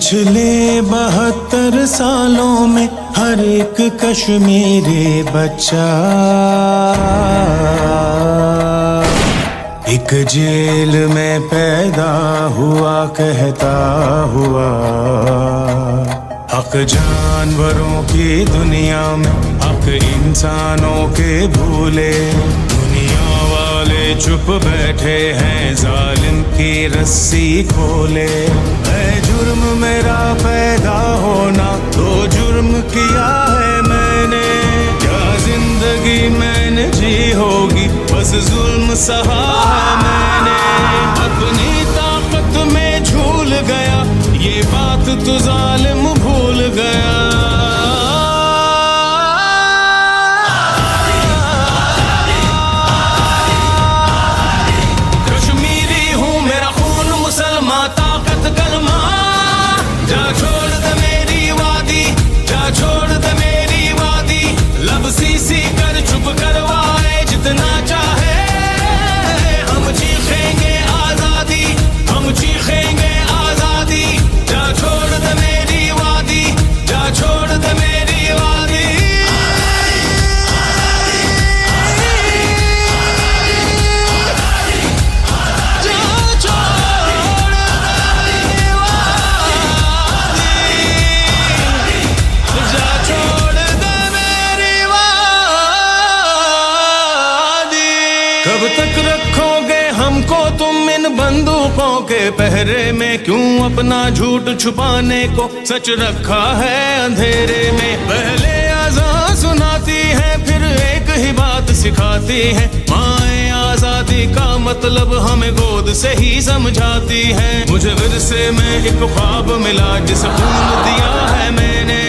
पिछले 72 सालों में हर एक कश्मीरी बच्चा एक जेल में पैदा हुआ कहता हुआ हक जानवरों की दुनिया में हक इंसानों के भूले दुनिया वाले चुप बैठे हैं जालिम की रस्सी खोले है जुर्म मेरा पैदा होना तो जुर्म किया है मैंने क्या जिंदगी मैंने जी होगी बस जुल्म सहा है मैंने अपनी ताकत में झूल गया ये बात तो जालिम भूल गया कश्मीरी हूँ मेरा खून मुसलमान ताकत कलमा जा छोड़ दे मेरी वादी जा छोड़ दे मेरी वादी लब सी कर चुप करवाए जितना चाहे हम चीखेंगे आजादी हम चीखेंगे आजादी जा छोड़ दे मेरी वादी जा छोड़ दे मेरी वादी कब तक रखोगे हमको तुम इन बंदूकों के पहरे में क्यों अपना झूठ छुपाने को सच रखा है अंधेरे में पहले आज़ाद सुनाती है फिर एक ही बात सिखाती है माएँ आजादी का मतलब हमें गोद से ही समझाती है मुझे विरसे में एक ख्वाब मिला जिसे खून दिया है मैंने